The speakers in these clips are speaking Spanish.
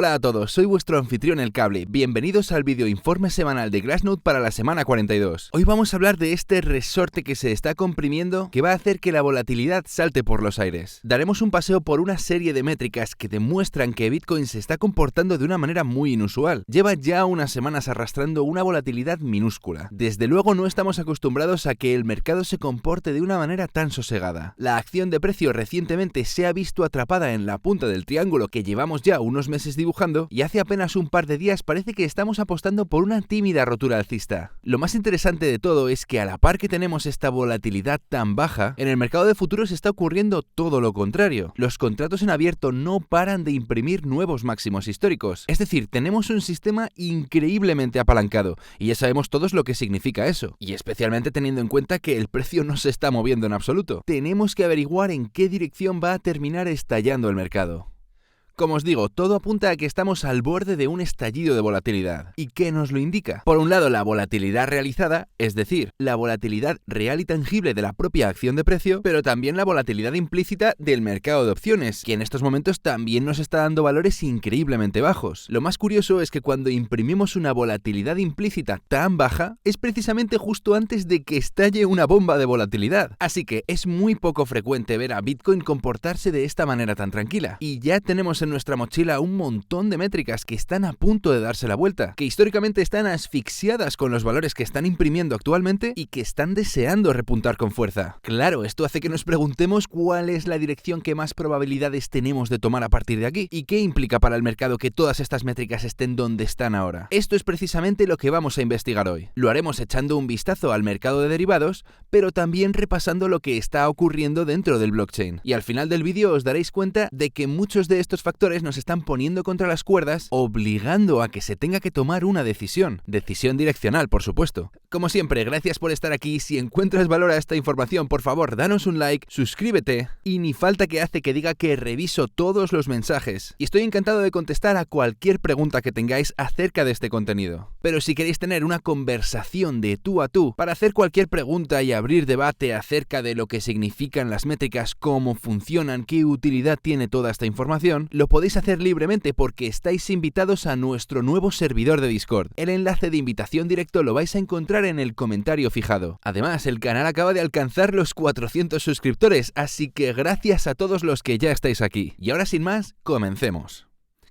Hola a todos, soy vuestro anfitrión El Cable. Bienvenidos al video informe semanal de Glassnode para la semana 42. Hoy vamos a hablar de este resorte que se está comprimiendo que va a hacer que la volatilidad salte por los aires. Daremos un paseo por una serie de métricas que demuestran que Bitcoin se está comportando de una manera muy inusual. Lleva ya unas semanas arrastrando una volatilidad minúscula. Desde luego no estamos acostumbrados a que el mercado se comporte de una manera tan sosegada. La acción de precio recientemente se ha visto atrapada en la punta del triángulo que llevamos ya unos meses dibujando, y hace apenas un par de días parece que estamos apostando por una tímida rotura alcista. Lo más interesante de todo es que a la par que tenemos esta volatilidad tan baja, en el mercado de futuros está ocurriendo todo lo contrario. Los contratos en abierto no paran de imprimir nuevos máximos históricos. Es decir, tenemos un sistema increíblemente apalancado, y ya sabemos todos lo que significa eso, y especialmente teniendo en cuenta que el precio no se está moviendo en absoluto. Tenemos que averiguar en qué dirección va a terminar estallando el mercado. Como os digo, todo apunta a que estamos al borde de un estallido de volatilidad. ¿Y qué nos lo indica? Por un lado, la volatilidad realizada, es decir, la volatilidad real y tangible de la propia acción de precio, pero también la volatilidad implícita del mercado de opciones, que en estos momentos también nos está dando valores increíblemente bajos. Lo más curioso es que cuando imprimimos una volatilidad implícita tan baja, es precisamente justo antes de que estalle una bomba de volatilidad. Así que es muy poco frecuente ver a Bitcoin comportarse de esta manera tan tranquila. Y ya tenemos en nuestra mochila un montón de métricas que están a punto de darse la vuelta, que históricamente están asfixiadas con los valores que están imprimiendo actualmente y que están deseando repuntar con fuerza. Claro, esto hace que nos preguntemos cuál es la dirección que más probabilidades tenemos de tomar a partir de aquí y qué implica para el mercado que todas estas métricas estén donde están ahora. Esto es precisamente lo que vamos a investigar hoy. Lo haremos echando un vistazo al mercado de derivados, pero también repasando lo que está ocurriendo dentro del blockchain. Y al final del vídeo os daréis cuenta de que muchos de estos factores nos están poniendo contra las cuerdas, obligando a que se tenga que tomar una decisión direccional, por supuesto. Como siempre, gracias por estar aquí. Si encuentras valor a esta información, por favor, danos un like, suscríbete, y ni falta que hace que diga que reviso todos los mensajes, y estoy encantado de contestar a cualquier pregunta que tengáis acerca de este contenido. Pero si queréis tener una conversación de tú a tú, para hacer cualquier pregunta y abrir debate acerca de lo que significan las métricas, cómo funcionan, qué utilidad tiene toda esta información, lo podéis hacer libremente porque estáis invitados a nuestro nuevo servidor de Discord. El enlace de invitación directo lo vais a encontrar en el comentario fijado. Además, el canal acaba de alcanzar los 400 suscriptores, así que gracias a todos los que ya estáis aquí. Y ahora sin más, comencemos.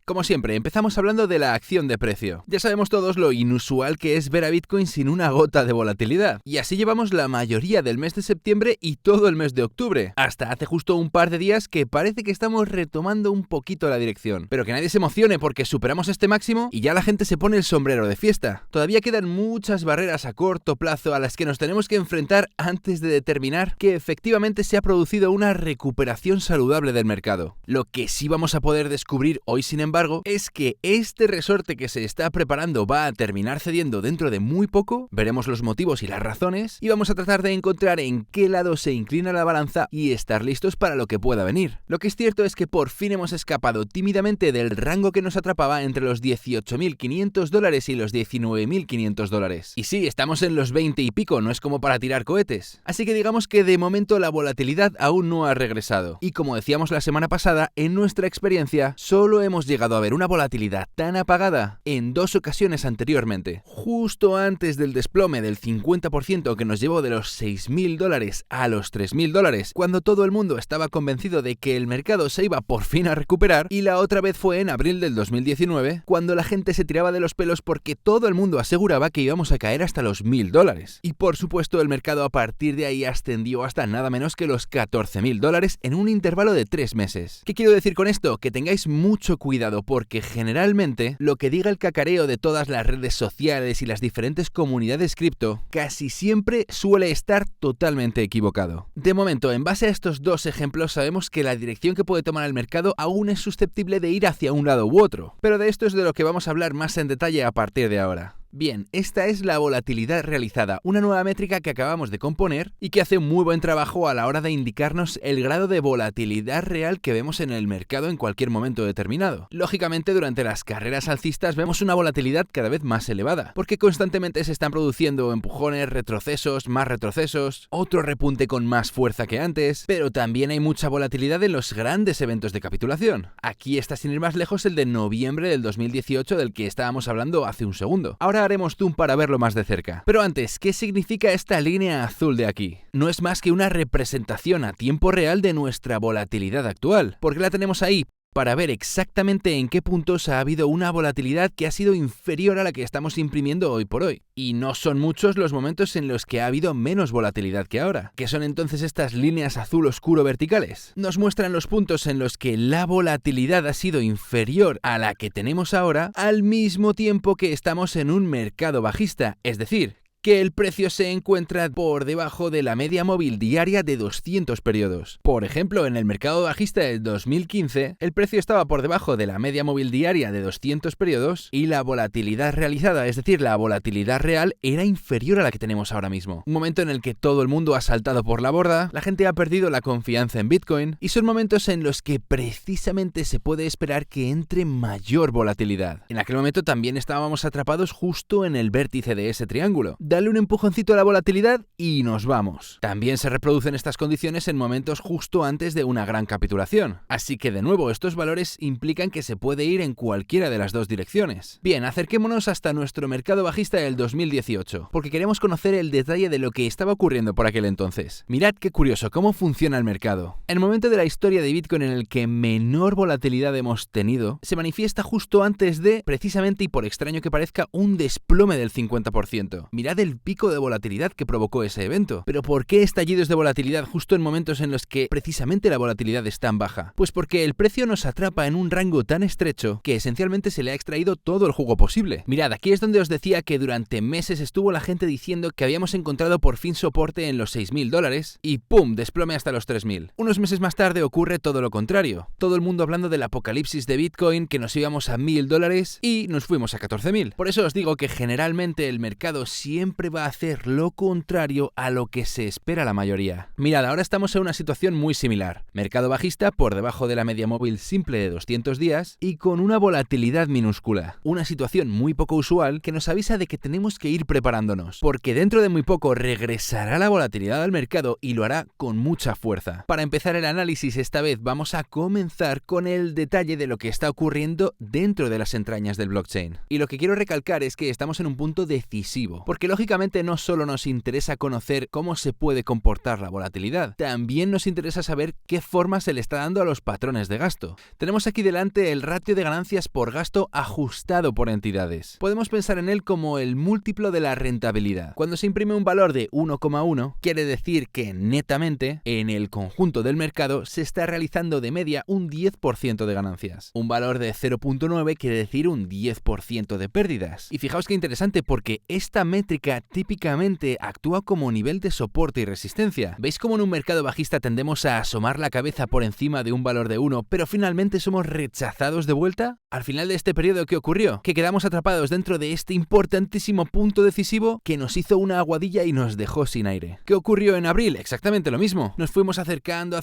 Como siempre, empezamos hablando de la acción de precio. Ya sabemos todos lo inusual que es ver a Bitcoin sin una gota de volatilidad. Y así llevamos la mayoría del mes de septiembre y todo el mes de octubre. Hasta hace justo un par de días que parece que estamos retomando un poquito la dirección. Pero que nadie se emocione porque superamos este máximo y ya la gente se pone el sombrero de fiesta. Todavía quedan muchas barreras a corto plazo a las que nos tenemos que enfrentar antes de determinar que efectivamente se ha producido una recuperación saludable del mercado. Lo que sí vamos a poder descubrir hoy, sin embargo, es que este resorte que se está preparando va a terminar cediendo dentro de muy poco. Veremos los motivos y las razones y vamos a tratar de encontrar en qué lado se inclina la balanza y estar listos para lo que pueda venir. Lo que es cierto es que por fin hemos escapado tímidamente del rango que nos atrapaba entre los $18.500 y los $19.500. Y sí, estamos en los 20 y pico, no es como para tirar cohetes. Así que digamos que de momento la volatilidad aún no ha regresado. Y como decíamos la semana pasada, en nuestra experiencia solo hemos llegado a ver una volatilidad tan apagada en dos ocasiones anteriormente. Justo antes del desplome del 50% que nos llevó de los $6.000 a los $3.000, cuando todo el mundo estaba convencido de que el mercado se iba por fin a recuperar, y la otra vez fue en abril del 2019, cuando la gente se tiraba de los pelos porque todo el mundo aseguraba que íbamos a caer hasta los $1.000. Y por supuesto el mercado a partir de ahí ascendió hasta nada menos que los $14.000 en un intervalo de 3 meses. ¿Qué quiero decir con esto? Que tengáis mucho cuidado porque generalmente lo que diga el cacareo de todas las redes sociales y las diferentes comunidades cripto casi siempre suele estar totalmente equivocado. De momento, en base a estos dos ejemplos, sabemos que la dirección que puede tomar el mercado aún es susceptible de ir hacia un lado u otro, pero de esto es de lo que vamos a hablar más en detalle a partir de ahora. Bien, esta es la volatilidad realizada, una nueva métrica que acabamos de componer y que hace un muy buen trabajo a la hora de indicarnos el grado de volatilidad real que vemos en el mercado en cualquier momento determinado. Lógicamente, durante las carreras alcistas vemos una volatilidad cada vez más elevada, porque constantemente se están produciendo empujones, retrocesos, más retrocesos, otro repunte con más fuerza que antes, pero también hay mucha volatilidad en los grandes eventos de capitulación. Aquí está sin ir más lejos el de noviembre del 2018 del que estábamos hablando hace un segundo. Ahora haremos zoom para verlo más de cerca. Pero antes, ¿qué significa esta línea azul de aquí? No es más que una representación a tiempo real de nuestra volatilidad actual. ¿Por qué la tenemos ahí? Para ver exactamente en qué puntos ha habido una volatilidad que ha sido inferior a la que estamos imprimiendo hoy por hoy. Y no son muchos los momentos en los que ha habido menos volatilidad que ahora. ¿Qué son entonces estas líneas azul oscuro verticales? Nos muestran los puntos en los que la volatilidad ha sido inferior a la que tenemos ahora, al mismo tiempo que estamos en un mercado bajista, es decir, que el precio se encuentra por debajo de la media móvil diaria de 200 periodos. Por ejemplo, en el mercado bajista del 2015, el precio estaba por debajo de la media móvil diaria de 200 periodos y la volatilidad realizada, es decir, la volatilidad real, era inferior a la que tenemos ahora mismo. Un momento en el que todo el mundo ha saltado por la borda, la gente ha perdido la confianza en Bitcoin y son momentos en los que precisamente se puede esperar que entre mayor volatilidad. En aquel momento también estábamos atrapados justo en el vértice de ese triángulo. Dale un empujoncito a la volatilidad y nos vamos. También se reproducen estas condiciones en momentos justo antes de una gran capitulación. Así que de nuevo, estos valores implican que se puede ir en cualquiera de las dos direcciones. Bien, acerquémonos hasta nuestro mercado bajista del 2018, porque queremos conocer el detalle de lo que estaba ocurriendo por aquel entonces. Mirad qué curioso cómo funciona el mercado. El momento de la historia de Bitcoin en el que menor volatilidad hemos tenido se manifiesta justo antes de, precisamente y por extraño que parezca, un desplome del 50%. Mirad el pico de volatilidad que provocó ese evento. Pero ¿por qué estallidos de volatilidad justo en momentos en los que precisamente la volatilidad es tan baja? Pues porque el precio nos atrapa en un rango tan estrecho que esencialmente se le ha extraído todo el jugo posible. Mirad, aquí es donde os decía que durante meses estuvo la gente diciendo que habíamos encontrado por fin soporte en los $6.000 y ¡pum!, desplome hasta los 3.000. Unos meses más tarde ocurre todo lo contrario. Todo el mundo hablando del apocalipsis de Bitcoin, que nos íbamos a $1.000 y nos fuimos a 14.000. Por eso os digo que generalmente el mercado siempre va a hacer lo contrario a lo que se espera la mayoría. Mirad, ahora estamos en una situación muy similar. Mercado bajista por debajo de la media móvil simple de 200 días y con una volatilidad minúscula. Una situación muy poco usual que nos avisa de que tenemos que ir preparándonos, porque dentro de muy poco regresará la volatilidad al mercado y lo hará con mucha fuerza. Para empezar el análisis, esta vez vamos a comenzar con el detalle de lo que está ocurriendo dentro de las entrañas del blockchain. Y lo que quiero recalcar es que estamos en un punto decisivo, porque lógicamente no solo nos interesa conocer cómo se puede comportar la volatilidad, también nos interesa saber qué forma se le está dando a los patrones de gasto. Tenemos aquí delante el ratio de ganancias por gasto ajustado por entidades. Podemos pensar en él como el múltiplo de la rentabilidad. Cuando se imprime un valor de 1,1, quiere decir que netamente, en el conjunto del mercado, se está realizando de media un 10% de ganancias. Un valor de 0,9 quiere decir un 10% de pérdidas. Y fijaos qué interesante, porque esta métrica típicamente actúa como nivel de soporte y resistencia. ¿Veis cómo en un mercado bajista tendemos a asomar la cabeza por encima de un valor de 1, pero finalmente somos rechazados de vuelta? Al final de este periodo, ¿qué ocurrió? Que quedamos atrapados dentro de este importantísimo punto decisivo que nos hizo una aguadilla y nos dejó sin aire. ¿Qué ocurrió en abril? Exactamente lo mismo. Nos fuimos acercando,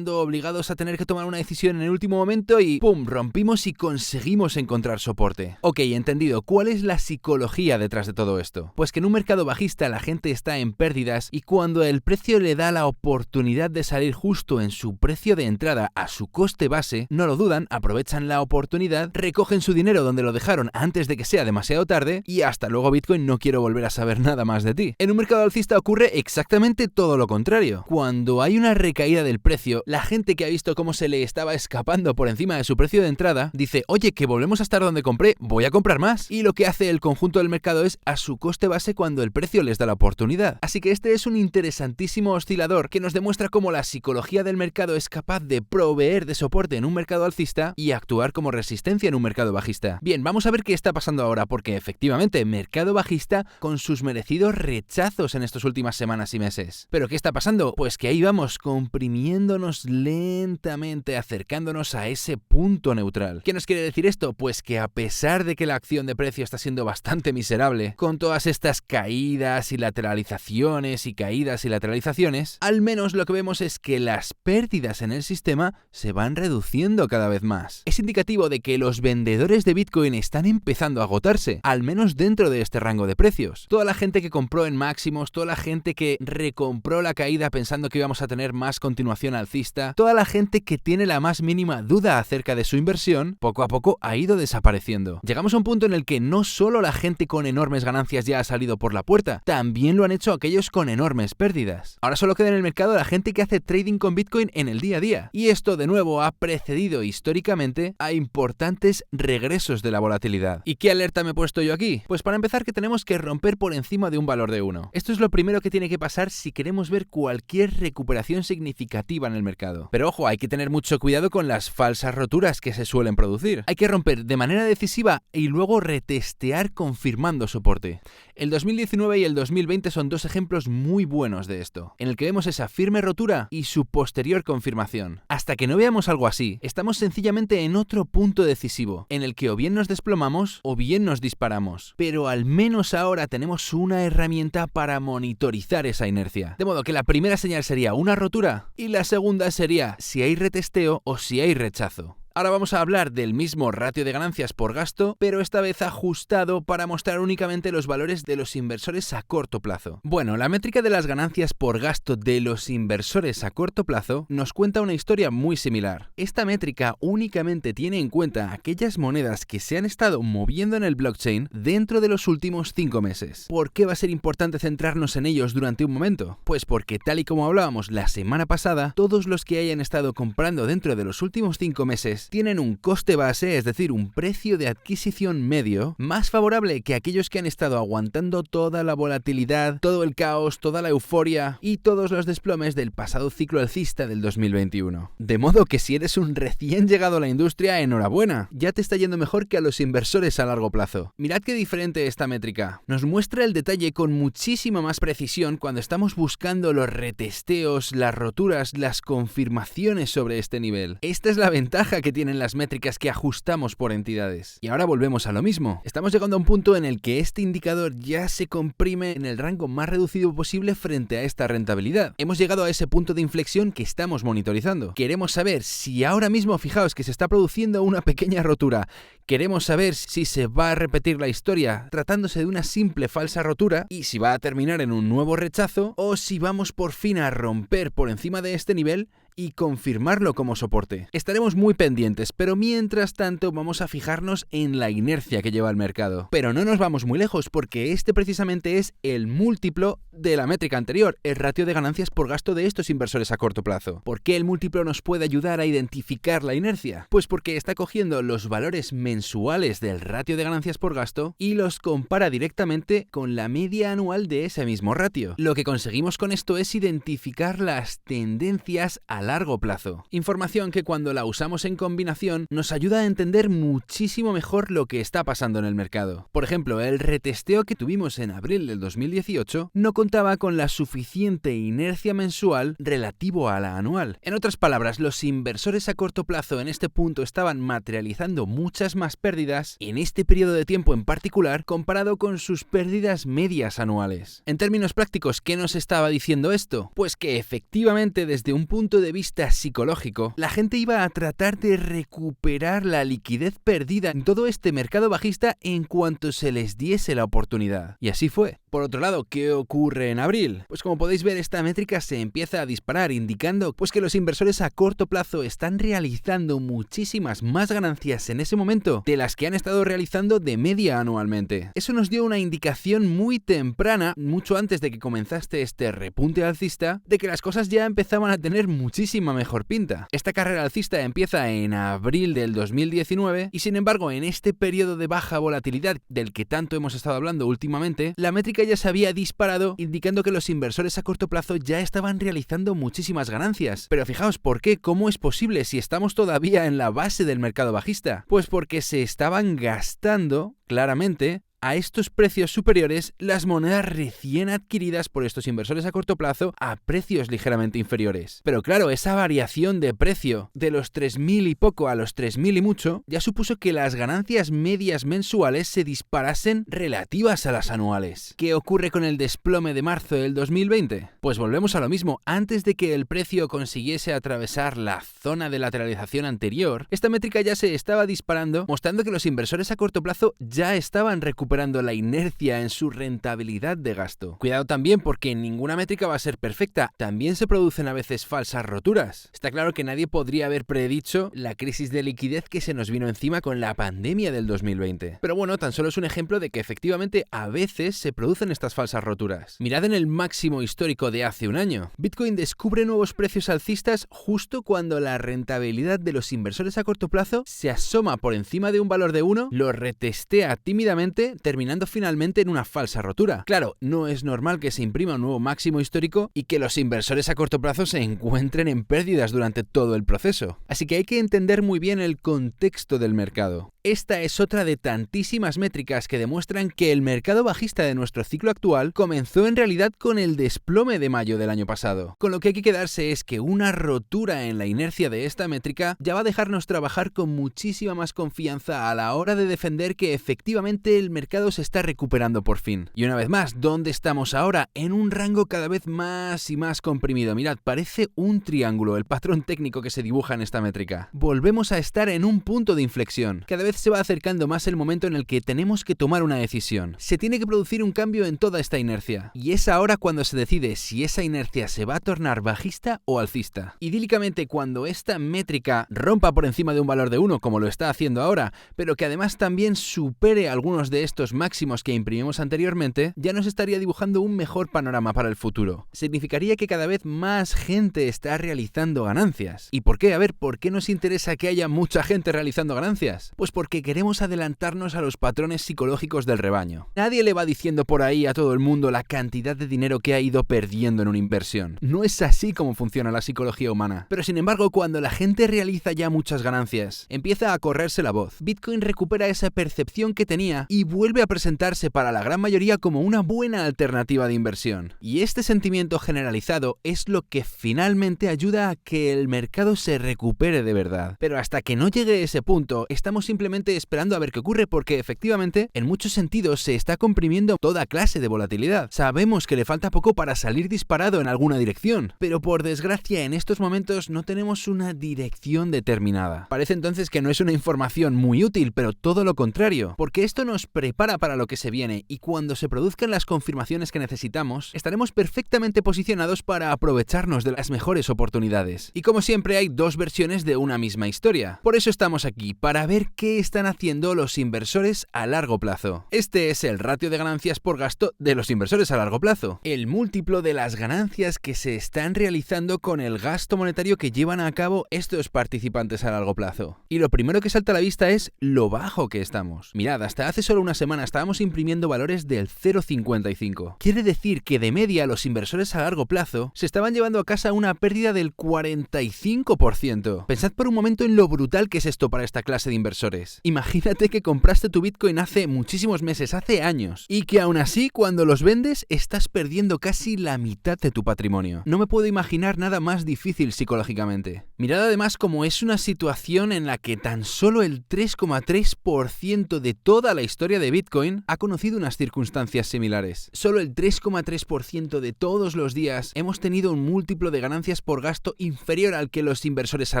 obligados a tener que tomar una decisión en el último momento y ¡pum!, rompimos y conseguimos encontrar soporte. Ok, entendido. ¿Cuál es la psicología detrás de todo esto? Pues que en un mercado bajista la gente está en pérdidas y cuando el precio le da la oportunidad de salir justo en su precio de entrada a su coste base, no lo dudan, aprovechan la oportunidad, recogen su dinero donde lo dejaron antes de que sea demasiado tarde y hasta luego Bitcoin, no quiero volver a saber nada más de ti. En un mercado alcista ocurre exactamente todo lo contrario. Cuando hay una recaída del precio, la gente que ha visto cómo se le estaba escapando por encima de su precio de entrada dice, oye, que volvemos a estar donde compré, voy a comprar más. Y lo que hace el conjunto del mercado es a su coste base precisamente cuando el precio les da la oportunidad. Así que este es un interesantísimo oscilador que nos demuestra cómo la psicología del mercado es capaz de proveer de soporte en un mercado alcista y actuar como resistencia en un mercado bajista. Bien, vamos a ver qué está pasando ahora, porque efectivamente, mercado bajista con sus merecidos rechazos en estas últimas semanas y meses. ¿Pero qué está pasando? Pues que ahí vamos, comprimiéndonos lentamente, acercándonos a ese punto neutral. ¿Qué nos quiere decir esto? Pues que a pesar de que la acción de precio está siendo bastante miserable, con todas estas caídas y lateralizaciones y caídas y lateralizaciones, al menos lo que vemos es que las pérdidas en el sistema se van reduciendo cada vez más. Es indicativo de que los vendedores de Bitcoin están empezando a agotarse, al menos dentro de este rango de precios. Toda la gente que compró en máximos, toda la gente que recompró la caída pensando que íbamos a tener más continuación alcista, toda la gente que tiene la más mínima duda acerca de su inversión, poco a poco ha ido desapareciendo. Llegamos a un punto en el que no solo la gente con enormes ganancias ya ha salido por la puerta, también lo han hecho aquellos con enormes pérdidas. Ahora solo queda en el mercado la gente que hace trading con Bitcoin en el día a día. Y esto de nuevo ha precedido históricamente a importantes regresos de la volatilidad. ¿Y qué alerta me he puesto yo aquí? Pues para empezar que tenemos que romper por encima de un valor de 1. Esto es lo primero que tiene que pasar si queremos ver cualquier recuperación significativa en el mercado. Pero ojo, hay que tener mucho cuidado con las falsas roturas que se suelen producir. Hay que romper de manera decisiva y luego retestear confirmando soporte. El 2019 y el 2020 son dos ejemplos muy buenos de esto, en el que vemos esa firme rotura y su posterior confirmación. Hasta que no veamos algo así, estamos sencillamente en otro punto decisivo, en el que o bien nos desplomamos o bien nos disparamos. Pero al menos ahora tenemos una herramienta para monitorizar esa inercia. De modo que la primera señal sería una rotura y la segunda sería si hay retesteo o si hay rechazo. Ahora vamos a hablar del mismo ratio de ganancias por gasto, pero esta vez ajustado para mostrar únicamente los valores de los inversores a corto plazo. Bueno, la métrica de las ganancias por gasto de los inversores a corto plazo nos cuenta una historia muy similar. Esta métrica únicamente tiene en cuenta aquellas monedas que se han estado moviendo en el blockchain dentro de los últimos 5 meses. ¿Por qué va a ser importante centrarnos en ellos durante un momento? Pues porque tal y como hablábamos la semana pasada, todos los que hayan estado comprando dentro de los últimos 5 meses tienen un coste base, es decir, un precio de adquisición medio, más favorable que aquellos que han estado aguantando toda la volatilidad, todo el caos, toda la euforia y todos los desplomes del pasado ciclo alcista del 2021. De modo que si eres un recién llegado a la industria, enhorabuena, ya te está yendo mejor que a los inversores a largo plazo. Mirad qué diferente esta métrica. Nos muestra el detalle con muchísima más precisión cuando estamos buscando los retesteos, las roturas, las confirmaciones sobre este nivel. Esta es la ventaja que tienen las métricas que ajustamos por entidades. Y ahora volvemos a lo mismo. Estamos llegando a un punto en el que este indicador ya se comprime en el rango más reducido posible frente a esta rentabilidad. Hemos llegado a ese punto de inflexión que estamos monitorizando. Queremos saber si ahora mismo, fijaos que se está produciendo una pequeña rotura. Queremos saber si se va a repetir la historia tratándose de una simple falsa rotura y si va a terminar en un nuevo rechazo o si vamos por fin a romper por encima de este nivel y confirmarlo como soporte. Estaremos muy pendientes, pero mientras tanto vamos a fijarnos en la inercia que lleva el mercado. Pero no nos vamos muy lejos porque este precisamente es el múltiplo de la métrica anterior, el ratio de ganancias por gasto de estos inversores a corto plazo. ¿Por qué el múltiplo nos puede ayudar a identificar la inercia? Pues porque está cogiendo los valores mensuales del ratio de ganancias por gasto y los compara directamente con la media anual de ese mismo ratio. Lo que conseguimos con esto es identificar las tendencias a largo plazo. Información que cuando la usamos en combinación nos ayuda a entender muchísimo mejor lo que está pasando en el mercado. Por ejemplo, el retesteo que tuvimos en abril del 2018 no contaba con la suficiente inercia mensual relativo a la anual. En otras palabras, los inversores a corto plazo en este punto estaban materializando muchas más pérdidas en este periodo de tiempo en particular comparado con sus pérdidas medias anuales. En términos prácticos, ¿qué nos estaba diciendo esto? Pues que efectivamente desde un punto de vista psicológico, la gente iba a tratar de recuperar la liquidez perdida en todo este mercado bajista en cuanto se les diese la oportunidad. Y así fue. Por otro lado, ¿qué ocurre ocurre en abril? Pues como podéis ver, esta métrica se empieza a disparar, indicando pues que los inversores a corto plazo están realizando muchísimas más ganancias en ese momento de las que han estado realizando de media anualmente. Eso nos dio una indicación muy temprana, mucho antes de que comenzase este repunte alcista, de que las cosas ya empezaban a tener muchísima mejor pinta. Esta carrera alcista empieza en abril del 2019 y sin embargo en este periodo de baja volatilidad del que tanto hemos estado hablando últimamente, la métrica ya se había disparado, indicando que los inversores a corto plazo ya estaban realizando muchísimas ganancias. Pero fijaos, ¿por qué? ¿Cómo es posible si estamos todavía en la base del mercado bajista? Pues porque se estaban gastando, claramente, a estos precios superiores las monedas recién adquiridas por estos inversores a corto plazo a precios ligeramente inferiores. Pero claro, esa variación de precio de los 3.000 y poco a los 3.000 y mucho ya supuso que las ganancias medias mensuales se disparasen relativas a las anuales. ¿Qué ocurre con el desplome de marzo del 2020? Pues volvemos a lo mismo. Antes de que el precio consiguiese atravesar la zona de lateralización anterior, esta métrica ya se estaba disparando, mostrando que los inversores a corto plazo ya estaban recuperando la inercia en su rentabilidad de gasto. Cuidado también, porque ninguna métrica va a ser perfecta. También se producen a veces falsas roturas. Está claro que nadie podría haber predicho la crisis de liquidez que se nos vino encima con la pandemia del 2020. Pero bueno, tan solo es un ejemplo de que efectivamente a veces se producen estas falsas roturas. Mirad en el máximo histórico de hace un año. Bitcoin descubre nuevos precios alcistas justo cuando la rentabilidad de los inversores a corto plazo se asoma por encima de un valor de 1, lo retestea tímidamente, terminando finalmente en una falsa rotura. Claro, no es normal que se imprima un nuevo máximo histórico y que los inversores a corto plazo se encuentren en pérdidas durante todo el proceso. Así que hay que entender muy bien el contexto del mercado. Esta es otra de tantísimas métricas que demuestran que el mercado bajista de nuestro ciclo actual comenzó en realidad con el desplome de mayo del año pasado. Con lo que hay que quedarse es que una rotura en la inercia de esta métrica ya va a dejarnos trabajar con muchísima más confianza a la hora de defender que efectivamente el mercado se está recuperando por fin. Y una vez más, ¿dónde estamos ahora? En un rango cada vez más y más comprimido. Mirad, parece un triángulo el patrón técnico que se dibuja en esta métrica. Volvemos a estar en un punto de inflexión. Cada vez se va acercando más el momento en el que tenemos que tomar una decisión. Se tiene que producir un cambio en toda esta inercia. Y es ahora cuando se decide si esa inercia se va a tornar bajista o alcista. Idílicamente, cuando esta métrica rompa por encima de un valor de 1, como lo está haciendo ahora, pero que además también supere algunos de estos máximos que imprimimos anteriormente, ya nos estaría dibujando un mejor panorama para el futuro. Significaría que cada vez más gente está realizando ganancias. ¿Y por qué? A ver, ¿por qué nos interesa que haya mucha gente realizando ganancias? Pues porque queremos adelantarnos a los patrones psicológicos del rebaño. Nadie le va diciendo por ahí a todo el mundo la cantidad de dinero que ha ido perdiendo en una inversión. No es así como funciona la psicología humana. Pero sin embargo, cuando la gente realiza ya muchas ganancias, empieza a correrse la voz. Bitcoin recupera esa percepción que tenía y vuelve a presentarse para la gran mayoría como una buena alternativa de inversión. Y este sentimiento generalizado es lo que finalmente ayuda a que el mercado se recupere de verdad. Pero hasta que no llegue ese punto, estamos simplemente esperando a ver qué ocurre, porque efectivamente en muchos sentidos se está comprimiendo toda clase de volatilidad. Sabemos que le falta poco para salir disparado en alguna dirección, pero por desgracia en estos momentos no tenemos una dirección determinada. Parece entonces que no es una información muy útil, pero todo lo contrario, porque esto nos prepara para lo que se viene, y cuando se produzcan las confirmaciones que necesitamos, estaremos perfectamente posicionados para aprovecharnos de las mejores oportunidades. Y como siempre, hay dos versiones de una misma historia. Por eso estamos aquí, para ver qué están haciendo los inversores a largo plazo. Este es el ratio de ganancias por gasto de los inversores a largo plazo, el múltiplo de las ganancias que se están realizando con el gasto monetario que llevan a cabo estos participantes a largo plazo. Y lo primero que salta a la vista es lo bajo que estamos. Mirad, hasta hace solo una semana estábamos imprimiendo valores del 0,55. Quiere decir que de media los inversores a largo plazo se estaban llevando a casa una pérdida del 45%. Pensad por un momento en lo brutal que es esto para esta clase de inversores. Imagínate que compraste tu Bitcoin hace muchísimos meses, hace años, y que aún así cuando los vendes estás perdiendo casi la mitad de tu patrimonio. No me puedo imaginar nada más difícil psicológicamente. Mirad además cómo es una situación en la que tan solo el 3,3% de toda la historia de Bitcoin ha conocido unas circunstancias similares. Solo el 3,3% de todos los días hemos tenido un múltiplo de ganancias por gasto inferior al que los inversores a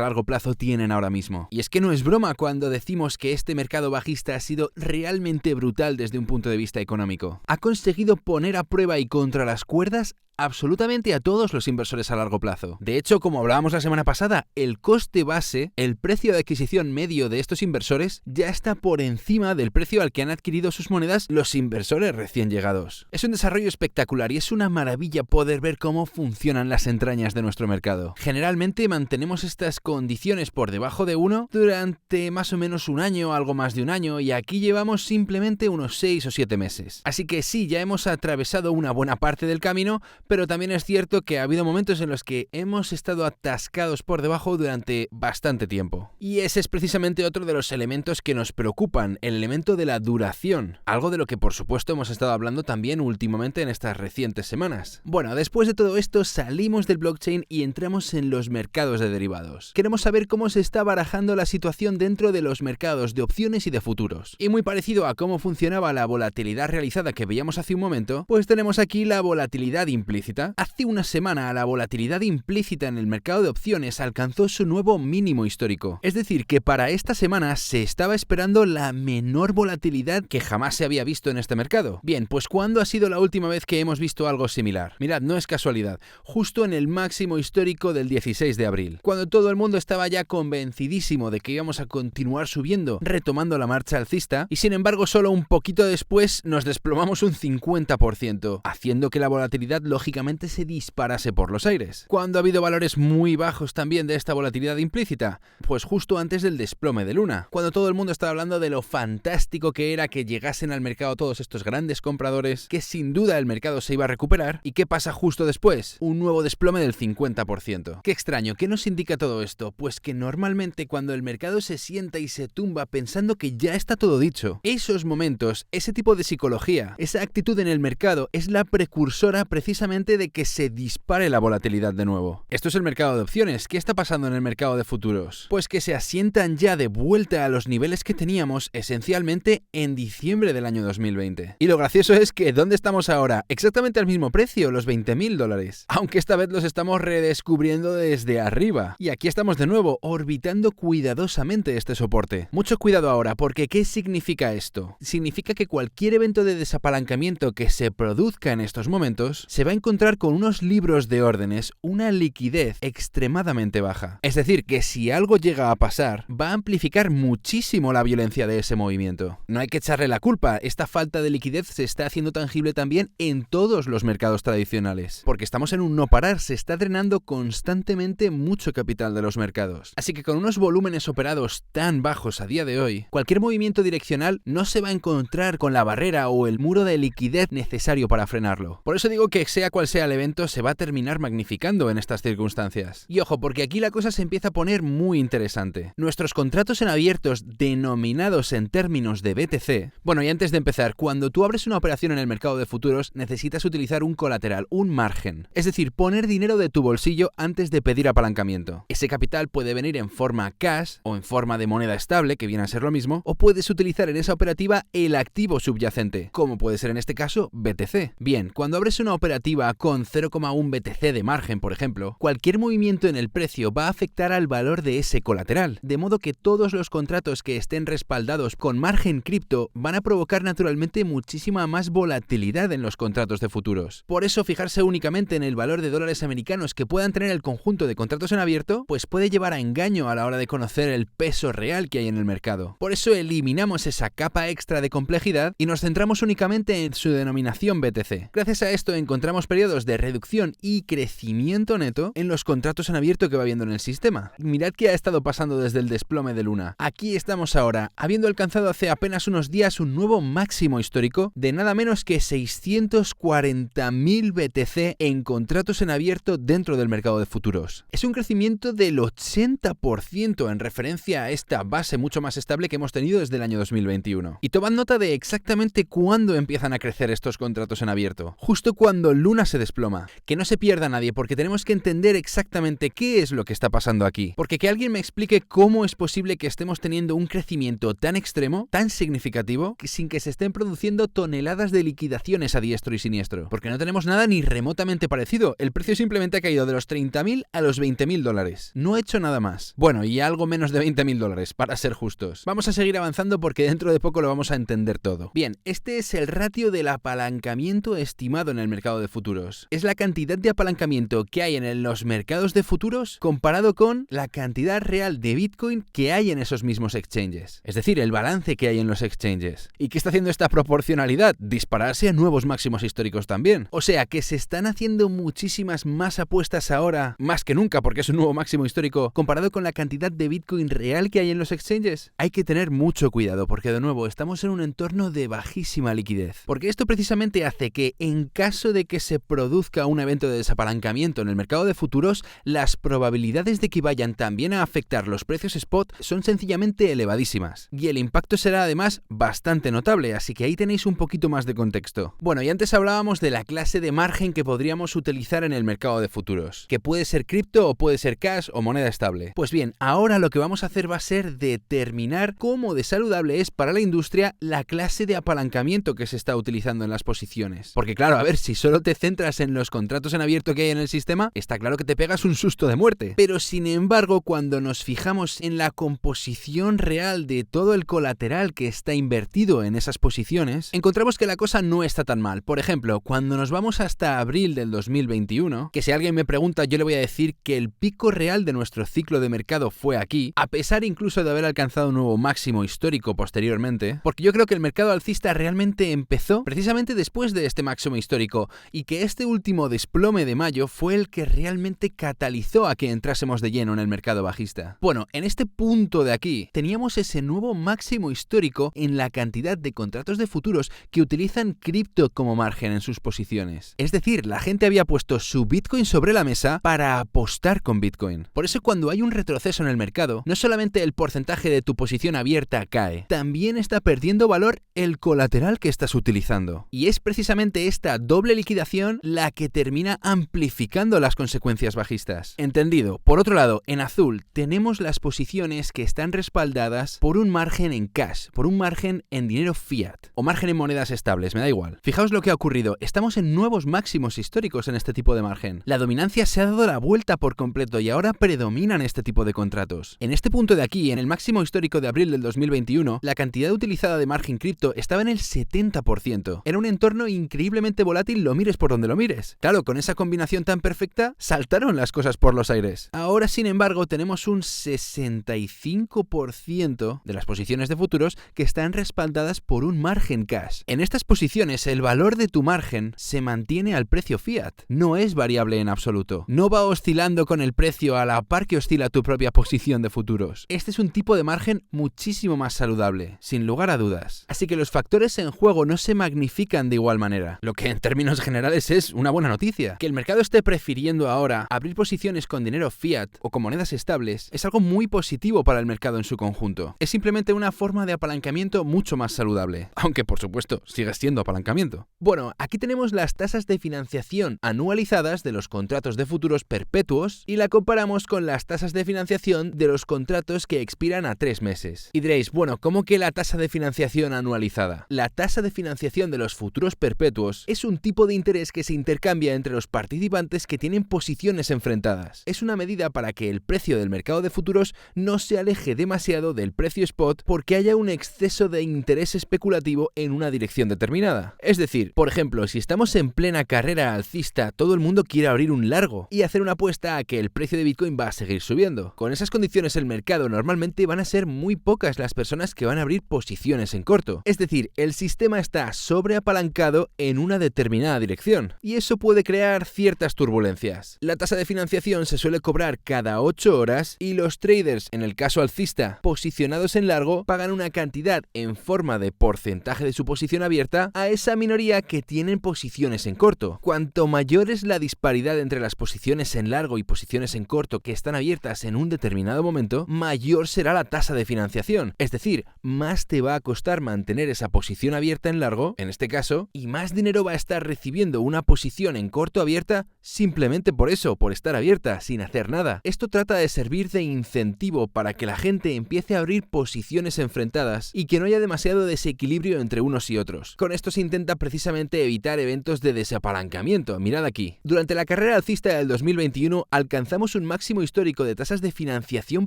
largo plazo tienen ahora mismo. Y es que no es broma cuando decimos vemos que este mercado bajista ha sido realmente brutal desde un punto de vista económico. Ha conseguido poner a prueba y contra las cuerdas absolutamente a todos los inversores a largo plazo. De hecho, como hablábamos la semana pasada, el coste base, el precio de adquisición medio de estos inversores, ya está por encima del precio al que han adquirido sus monedas los inversores recién llegados. Es un desarrollo espectacular y es una maravilla poder ver cómo funcionan las entrañas de nuestro mercado. Generalmente mantenemos estas condiciones por debajo de 1 durante más o menos un año, algo más de un año, y aquí llevamos simplemente unos 6 o 7 meses. Así que sí, ya hemos atravesado una buena parte del camino, pero también es cierto que ha habido momentos en los que hemos estado atascados por debajo durante bastante tiempo. Y ese es precisamente otro de los elementos que nos preocupan, el elemento de la duración, algo de lo que por supuesto hemos estado hablando también últimamente en estas recientes semanas. Bueno, después de todo esto salimos del blockchain y entramos en los mercados de derivados. Queremos saber cómo se está barajando la situación dentro de los mercados de opciones y de futuros. Y muy parecido a cómo funcionaba la volatilidad realizada que veíamos hace un momento, pues tenemos aquí la volatilidad implícita. Hace una semana la volatilidad implícita en el mercado de opciones alcanzó su nuevo mínimo histórico. Es decir, que para esta semana se estaba esperando la menor volatilidad que jamás se había visto en este mercado. Bien, pues ¿cuándo ha sido la última vez que hemos visto algo similar? Mirad, no es casualidad, justo en el máximo histórico del 16 de abril, cuando todo el mundo estaba ya convencidísimo de que íbamos a continuar subiendo, retomando la marcha alcista, y sin embargo solo un poquito después nos desplomamos un 50%, haciendo que la volatilidad lógicamente se disparase por los aires. ¿Cuándo ha habido valores muy bajos también de esta volatilidad implícita? Pues justo antes del desplome de Luna, cuando todo el mundo estaba hablando de lo fantástico que era que llegasen al mercado todos estos grandes compradores, que sin duda el mercado se iba a recuperar. ¿Y qué pasa justo después? Un nuevo desplome del 50%. Qué extraño, ¿qué nos indica todo esto? Pues que normalmente cuando el mercado se sienta y se tumba pensando que ya está todo dicho, esos momentos, ese tipo de psicología, esa actitud en el mercado es la precursora precisamente de que se dispare la volatilidad de nuevo. Esto es el mercado de opciones. ¿Qué está pasando en el mercado de futuros? Pues que se asientan ya de vuelta a los niveles que teníamos esencialmente en diciembre del año 2020. Y lo gracioso es que ¿dónde estamos ahora? Exactamente al mismo precio, los $20.000. Aunque esta vez los estamos redescubriendo desde arriba. Y aquí estamos de nuevo, orbitando cuidadosamente este soporte. Mucho cuidado ahora, porque ¿qué significa esto? Significa que cualquier evento de desapalancamiento que se produzca en estos momentos se va a encontrar con unos libros de órdenes una liquidez extremadamente baja. Es decir, que si algo llega a pasar, va a amplificar muchísimo la violencia de ese movimiento. No hay que echarle la culpa, esta falta de liquidez se está haciendo tangible también en todos los mercados tradicionales. Porque estamos en un no parar, se está drenando constantemente mucho capital de los mercados. Así que con unos volúmenes operados tan bajos a día de hoy, cualquier movimiento direccional no se va a encontrar con la barrera o el muro de liquidez necesario para frenarlo. Por eso digo que sea cual sea el evento, se va a terminar magnificando en estas circunstancias. Y ojo, porque aquí la cosa se empieza a poner muy interesante. Nuestros contratos en abiertos, denominados en términos de BTC... Bueno, y antes de empezar, cuando tú abres una operación en el mercado de futuros, necesitas utilizar un colateral, un margen. Es decir, poner dinero de tu bolsillo antes de pedir apalancamiento. Ese capital puede venir en forma cash o en forma de moneda estable, que viene a ser lo mismo, o puedes utilizar en esa operativa el activo subyacente, como puede ser en este caso BTC. Bien, cuando abres una operativa con 0,1 BTC de margen, por ejemplo, cualquier movimiento en el precio va a afectar al valor de ese colateral, de modo que todos los contratos que estén respaldados con margen cripto van a provocar naturalmente muchísima más volatilidad en los contratos de futuros. Por eso fijarse únicamente en el valor de dólares americanos que puedan tener el conjunto de contratos en abierto, pues puede llevar a engaño a la hora de conocer el peso real que hay en el mercado. Por eso eliminamos esa capa extra de complejidad y nos centramos únicamente en su denominación BTC. Gracias a esto encontramos periodos de reducción y crecimiento neto en los contratos en abierto que va viendo en el sistema. Mirad qué ha estado pasando desde el desplome de Luna. Aquí estamos ahora, habiendo alcanzado hace apenas unos días un nuevo máximo histórico de nada menos que 640.000 BTC en contratos en abierto dentro del mercado de futuros. Es un crecimiento del 80% en referencia a esta base mucho más estable que hemos tenido desde el año 2021. Y tomad nota de exactamente cuándo empiezan a crecer estos contratos en abierto. Justo cuando Luna zona se desploma. Que no se pierda nadie, porque tenemos que entender exactamente qué es lo que está pasando aquí. Porque que alguien me explique cómo es posible que estemos teniendo un crecimiento tan extremo, tan significativo, sin que se estén produciendo toneladas de liquidaciones a diestro y siniestro. Porque no tenemos nada ni remotamente parecido. El precio simplemente ha caído de los 30.000 a los 20.000 dólares. No he hecho nada más. Bueno, y algo menos de 20.000 dólares, para ser justos. Vamos a seguir avanzando porque dentro de poco lo vamos a entender todo. Bien, este es el ratio del apalancamiento estimado en el mercado de futuros. Es la cantidad de apalancamiento que hay en los mercados de futuros comparado con la cantidad real de Bitcoin que hay en esos mismos exchanges. Es decir, el balance que hay en los exchanges. ¿Y qué está haciendo esta proporcionalidad? Dispararse a nuevos máximos históricos también. O sea, que se están haciendo muchísimas más apuestas ahora, más que nunca porque es un nuevo máximo histórico, comparado con la cantidad de Bitcoin real que hay en los exchanges. Hay que tener mucho cuidado porque, de nuevo, estamos en un entorno de bajísima liquidez. Porque esto precisamente hace que, en caso de que se produzca un evento de desapalancamiento en el mercado de futuros, las probabilidades de que vayan también a afectar los precios spot son sencillamente elevadísimas. Y el impacto será además bastante notable, así que ahí tenéis un poquito más de contexto. Bueno, y antes hablábamos de la clase de margen que podríamos utilizar en el mercado de futuros, que puede ser cripto o puede ser cash o moneda estable. Pues bien, ahora lo que vamos a hacer va a ser determinar cómo de saludable es para la industria la clase de apalancamiento que se está utilizando en las posiciones. Porque claro, a ver, si solo te centras en los contratos en abierto que hay en el sistema, está claro que te pegas un susto de muerte. Pero sin embargo, cuando nos fijamos en la composición real de todo el colateral que está invertido en esas posiciones, encontramos que la cosa no está tan mal. Por ejemplo, cuando nos vamos hasta abril del 2021, que si alguien me pregunta, yo le voy a decir que el pico real de nuestro ciclo de mercado fue aquí, a pesar incluso de haber alcanzado un nuevo máximo histórico posteriormente, porque yo creo que el mercado alcista realmente empezó precisamente después de este máximo histórico y que este último desplome de mayo fue el que realmente catalizó a que entrásemos de lleno en el mercado bajista. Bueno, en este punto de aquí teníamos ese nuevo máximo histórico en la cantidad de contratos de futuros que utilizan cripto como margen en sus posiciones. Es decir, la gente había puesto su Bitcoin sobre la mesa para apostar con Bitcoin. Por eso cuando hay un retroceso en el mercado, no solamente el porcentaje de tu posición abierta cae, también está perdiendo valor el colateral que estás utilizando. Y es precisamente esta doble liquidación la que termina amplificando las consecuencias bajistas. Entendido. Por otro lado, en azul tenemos las posiciones que están respaldadas por un margen en cash, por un margen en dinero fiat, o margen en monedas estables, me da igual. Fijaos lo que ha ocurrido, estamos en nuevos máximos históricos en este tipo de margen. La dominancia se ha dado la vuelta por completo y ahora predominan este tipo de contratos. En este punto de aquí, en el máximo histórico de abril del 2021, la cantidad utilizada de margen cripto estaba en el 70%. Era un entorno increíblemente volátil, lo mires por donde lo mires. Claro, con esa combinación tan perfecta, saltaron las cosas por los aires. Ahora, sin embargo, tenemos un 65% de las posiciones de futuros que están respaldadas por un margen cash. En estas posiciones, el valor de tu margen se mantiene al precio fiat. No es variable en absoluto. No va oscilando con el precio a la par que oscila tu propia posición de futuros. Este es un tipo de margen muchísimo más saludable, sin lugar a dudas. Así que los factores en juego no se magnifican de igual manera, lo que en términos generales es una buena noticia. Que el mercado esté prefiriendo ahora abrir posiciones con dinero fiat o con monedas estables es algo muy positivo para el mercado en su conjunto. Es simplemente una forma de apalancamiento mucho más saludable, aunque por supuesto sigue siendo apalancamiento. Bueno, aquí tenemos las tasas de financiación anualizadas de los contratos de futuros perpetuos y la comparamos con las tasas de financiación de los contratos que expiran a 3 meses. Y diréis, bueno, ¿cómo que la tasa de financiación anualizada? La tasa de financiación de los futuros perpetuos es un tipo de interés que se intercambia entre los participantes que tienen posiciones enfrentadas. Es una medida para que el precio del mercado de futuros no se aleje demasiado del precio spot porque haya un exceso de interés especulativo en una dirección determinada. Es decir, por ejemplo, si estamos en plena carrera alcista, todo el mundo quiere abrir un largo y hacer una apuesta a que el precio de Bitcoin va a seguir subiendo. Con esas condiciones el mercado normalmente van a ser muy pocas las personas que van a abrir posiciones en corto. Es decir, el sistema está sobreapalancado en una determinada dirección y eso puede crear ciertas turbulencias. La tasa de financiación se suele cobrar cada 8 horas y los traders, en el caso alcista, posicionados en largo, pagan una cantidad en forma de porcentaje de su posición abierta a esa minoría que tienen posiciones en corto. Cuanto mayor es la disparidad entre las posiciones en largo y posiciones en corto que están abiertas en un determinado momento, mayor será la tasa de financiación. Es decir, más te va a costar mantener esa posición abierta en largo, en este caso, y más dinero va a estar recibiendo una posición en corto abierta simplemente por eso, por estar abierta, sin hacer nada. Esto trata de servir de incentivo para que la gente empiece a abrir posiciones enfrentadas y que no haya demasiado desequilibrio entre unos y otros. Con esto se intenta precisamente evitar eventos de desapalancamiento. Mirad aquí. Durante la carrera alcista del 2021 alcanzamos un máximo histórico de tasas de financiación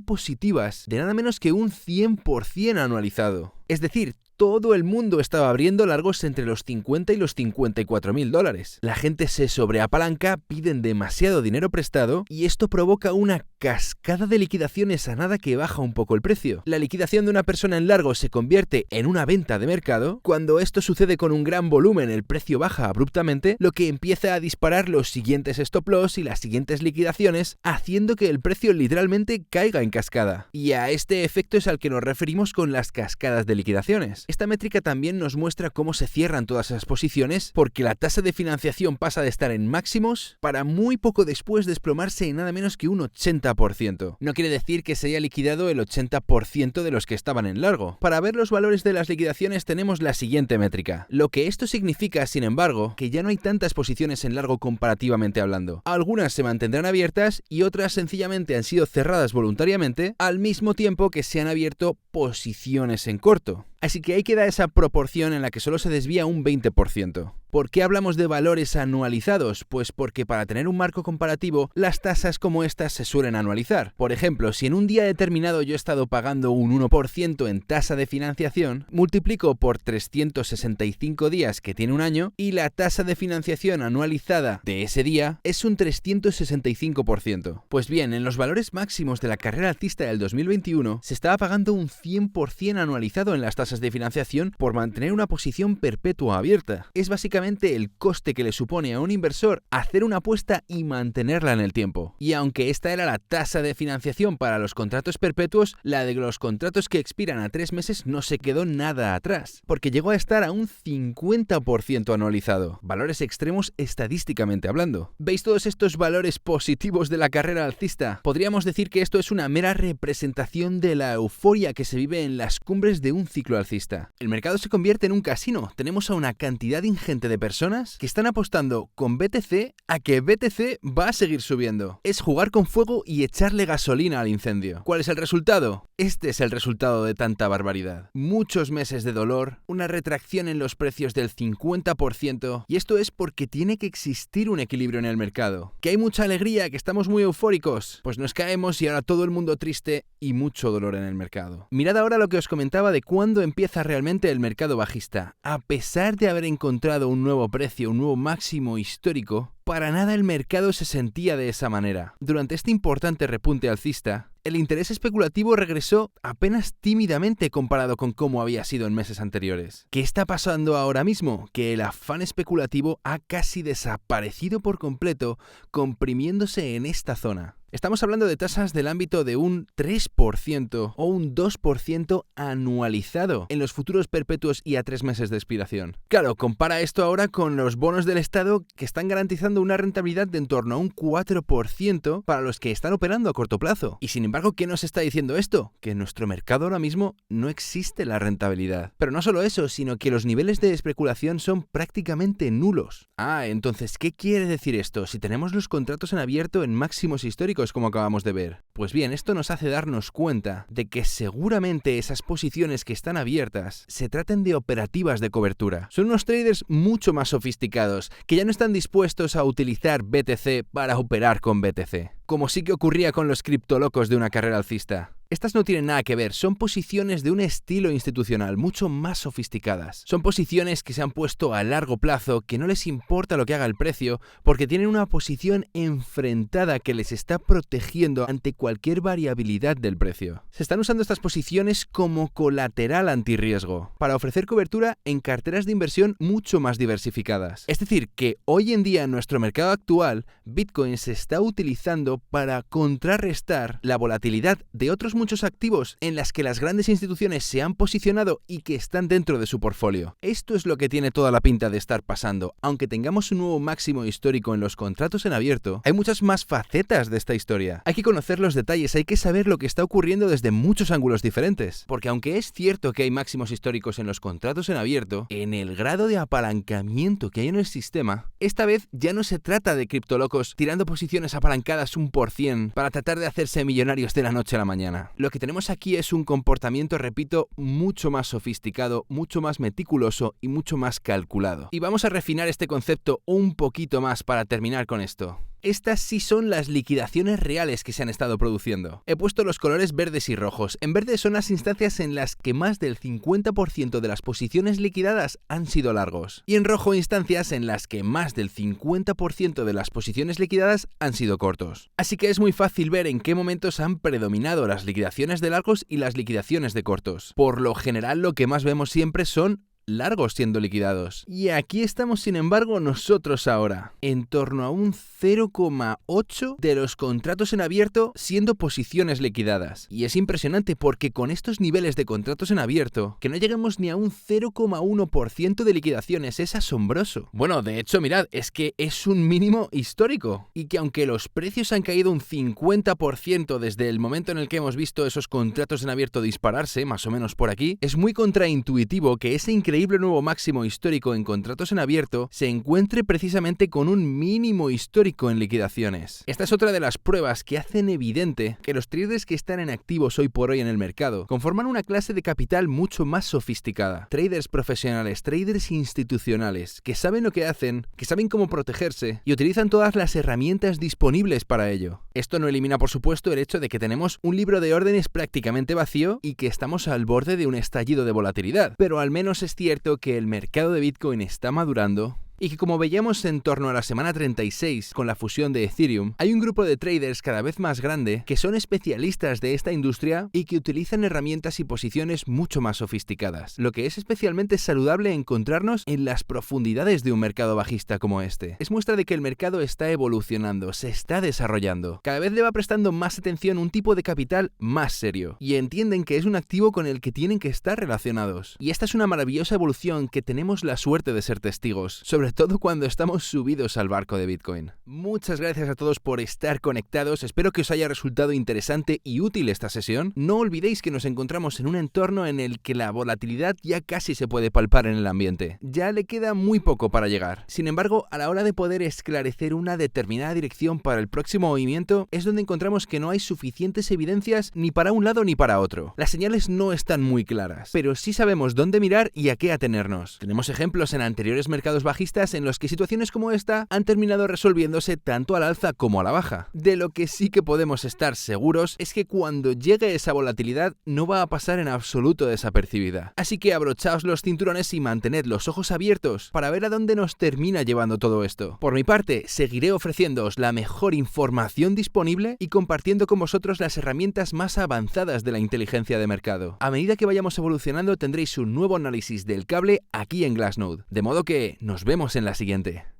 positivas de nada menos que un 100% anualizado. Es decir, todo el mundo estaba abriendo largos entre los 50 y los 54.000 dólares. La gente se sobreapalanca, piden demasiado dinero prestado y esto provoca una cascada de liquidaciones a nada que baja un poco el precio. La liquidación de una persona en largo se convierte en una venta de mercado. Cuando esto sucede con un gran volumen, el precio baja abruptamente, lo que empieza a disparar los siguientes stop loss y las siguientes liquidaciones, haciendo que el precio literalmente caiga en cascada. Y a este efecto es al que nos referimos con las cascadas de liquidaciones. Esta métrica también nos muestra cómo se cierran todas esas posiciones, porque la tasa de financiación pasa de estar en máximos para muy poco después desplomarse en nada menos que un 80%. No quiere decir que se haya liquidado el 80% de los que estaban en largo. Para ver los valores de las liquidaciones tenemos la siguiente métrica. Lo que esto significa, sin embargo, que ya no hay tantas posiciones en largo comparativamente hablando. Algunas se mantendrán abiertas y otras sencillamente han sido cerradas voluntariamente, al mismo tiempo que se han abierto posiciones en corto. Así que ahí queda esa proporción en la que solo se desvía un 20%. ¿Por qué hablamos de valores anualizados? Pues porque para tener un marco comparativo, las tasas como estas se suelen anualizar. Por ejemplo, si en un día determinado yo he estado pagando un 1% en tasa de financiación, multiplico por 365 días que tiene un año y la tasa de financiación anualizada de ese día es un 365%. Pues bien, en los valores máximos de la carrera alcista del 2021 se estaba pagando un 100% anualizado en las tasas de financiación por mantener una posición perpetua abierta. Es básicamente el coste que le supone a un inversor hacer una apuesta y mantenerla en el tiempo. Y aunque esta era la tasa de financiación para los contratos perpetuos, la de los contratos que expiran a 3 meses no se quedó nada atrás, porque llegó a estar a un 50% anualizado. Valores extremos estadísticamente hablando. ¿Veis todos estos valores positivos de la carrera alcista? Podríamos decir que esto es una mera representación de la euforia que se vive en las cumbres de un ciclo alcista. El mercado se convierte en un casino. Tenemos a una cantidad ingente de personas que están apostando con BTC a que BTC va a seguir subiendo. Es jugar con fuego y echarle gasolina al incendio. ¿Cuál es el resultado? Este es el resultado de tanta barbaridad. Muchos meses de dolor, una retracción en los precios del 50%, y esto es porque tiene que existir un equilibrio en el mercado. ¿Que hay mucha alegría, que estamos muy eufóricos? Pues nos caemos y ahora todo el mundo triste y mucho dolor en el mercado. Mirad ahora lo que os comentaba de cuándo empieza realmente el mercado bajista. A pesar de haber encontrado un nuevo precio, un nuevo máximo histórico, para nada el mercado se sentía de esa manera. Durante este importante repunte alcista, el interés especulativo regresó apenas tímidamente comparado con cómo había sido en meses anteriores. ¿Qué está pasando ahora mismo? Que el afán especulativo ha casi desaparecido por completo, comprimiéndose en esta zona. Estamos hablando de tasas del ámbito de un 3% o un 2% anualizado en los futuros perpetuos y a 3 meses de expiración. Claro, compara esto ahora con los bonos del Estado que están garantizando una rentabilidad de en torno a un 4% para los que están operando a corto plazo. Y sin embargo, ¿qué nos está diciendo esto? Que en nuestro mercado ahora mismo no existe la rentabilidad. Pero no solo eso, sino que los niveles de especulación son prácticamente nulos. Entonces, ¿qué quiere decir esto? Si tenemos los contratos en abierto en máximos históricos, como acabamos de ver. Pues bien, esto nos hace darnos cuenta de que seguramente esas posiciones que están abiertas se traten de operativas de cobertura. Son unos traders mucho más sofisticados que ya no están dispuestos a utilizar BTC para operar con BTC, como sí que ocurría con los criptolocos de una carrera alcista. Estas no tienen nada que ver, son posiciones de un estilo institucional mucho más sofisticadas. Son posiciones que se han puesto a largo plazo, que no les importa lo que haga el precio, porque tienen una posición enfrentada que les está protegiendo ante cualquier variabilidad del precio. Se están usando estas posiciones como colateral antirriesgo, para ofrecer cobertura en carteras de inversión mucho más diversificadas. Es decir, que hoy en día en nuestro mercado actual, Bitcoin se está utilizando para contrarrestar la volatilidad de otros muchos activos en las que las grandes instituciones se han posicionado y que están dentro de su portfolio. Esto es lo que tiene toda la pinta de estar pasando. Aunque tengamos un nuevo máximo histórico en los contratos en abierto, hay muchas más facetas de esta historia. Hay que conocer los detalles, hay que saber lo que está ocurriendo desde muchos ángulos diferentes. Porque aunque es cierto que hay máximos históricos en los contratos en abierto, en el grado de apalancamiento que hay en el sistema, esta vez ya no se trata de criptolocos tirando posiciones apalancadas 1% para tratar de hacerse millonarios de la noche a la mañana. Lo que tenemos aquí es un comportamiento, repito, mucho más sofisticado, mucho más meticuloso y mucho más calculado. Y vamos a refinar este concepto un poquito más para terminar con esto. Estas sí son las liquidaciones reales que se han estado produciendo. He puesto los colores verdes y rojos. En verde son las instancias en las que más del 50% de las posiciones liquidadas han sido largos. Y en rojo instancias en las que más del 50% de las posiciones liquidadas han sido cortos. Así que es muy fácil ver en qué momentos han predominado las liquidaciones de largos y las liquidaciones de cortos. Por lo general lo que más vemos siempre son largos siendo liquidados. Y aquí estamos, sin embargo, nosotros ahora, en torno a un 0,8 de los contratos en abierto siendo posiciones liquidadas. Y es impresionante porque con estos niveles de contratos en abierto, que no lleguemos ni a un 0,1% de liquidaciones es asombroso. Bueno, de hecho, mirad, es que es un mínimo histórico. Y que aunque los precios han caído un 50% desde el momento en el que hemos visto esos contratos en abierto dispararse, más o menos por aquí, es muy contraintuitivo que ese increíble nuevo máximo histórico en contratos en abierto se encuentre precisamente con un mínimo histórico en liquidaciones. Esta es otra de las pruebas que hacen evidente que los traders que están en activos hoy por hoy en el mercado conforman una clase de capital mucho más sofisticada. Traders profesionales, traders institucionales, que saben lo que hacen, que saben cómo protegerse y utilizan todas las herramientas disponibles para ello. Esto no elimina, por supuesto, el hecho de que tenemos un libro de órdenes prácticamente vacío y que estamos al borde de un estallido de volatilidad, pero al menos es cierto que el mercado de Bitcoin está madurando y que, como veíamos en torno a la semana 36 con la fusión de Ethereum, hay un grupo de traders cada vez más grande que son especialistas de esta industria y que utilizan herramientas y posiciones mucho más sofisticadas, lo que es especialmente saludable encontrarnos en las profundidades de un mercado bajista como este. Es muestra de que el mercado está evolucionando, se está desarrollando. Cada vez le va prestando más atención un tipo de capital más serio y entienden que es un activo con el que tienen que estar relacionados. Y esta es una maravillosa evolución que tenemos la suerte de ser testigos, sobre todo cuando estamos subidos al barco de Bitcoin. Muchas gracias a todos por estar conectados, espero que os haya resultado interesante y útil esta sesión. No olvidéis que nos encontramos en un entorno en el que la volatilidad ya casi se puede palpar en el ambiente. Ya le queda muy poco para llegar. Sin embargo, a la hora de poder esclarecer una determinada dirección para el próximo movimiento, es donde encontramos que no hay suficientes evidencias ni para un lado ni para otro. Las señales no están muy claras, pero sí sabemos dónde mirar y a qué atenernos. Tenemos ejemplos en anteriores mercados bajistas en los que situaciones como esta han terminado resolviéndose tanto al alza como a la baja. De lo que sí que podemos estar seguros es que cuando llegue esa volatilidad no va a pasar en absoluto desapercibida. Así que abrochaos los cinturones y mantened los ojos abiertos para ver a dónde nos termina llevando todo esto. Por mi parte, seguiré ofreciéndoos la mejor información disponible y compartiendo con vosotros las herramientas más avanzadas de la inteligencia de mercado. A medida que vayamos evolucionando tendréis un nuevo análisis del cable aquí en Glassnode. De modo que nos vemos en la siguiente.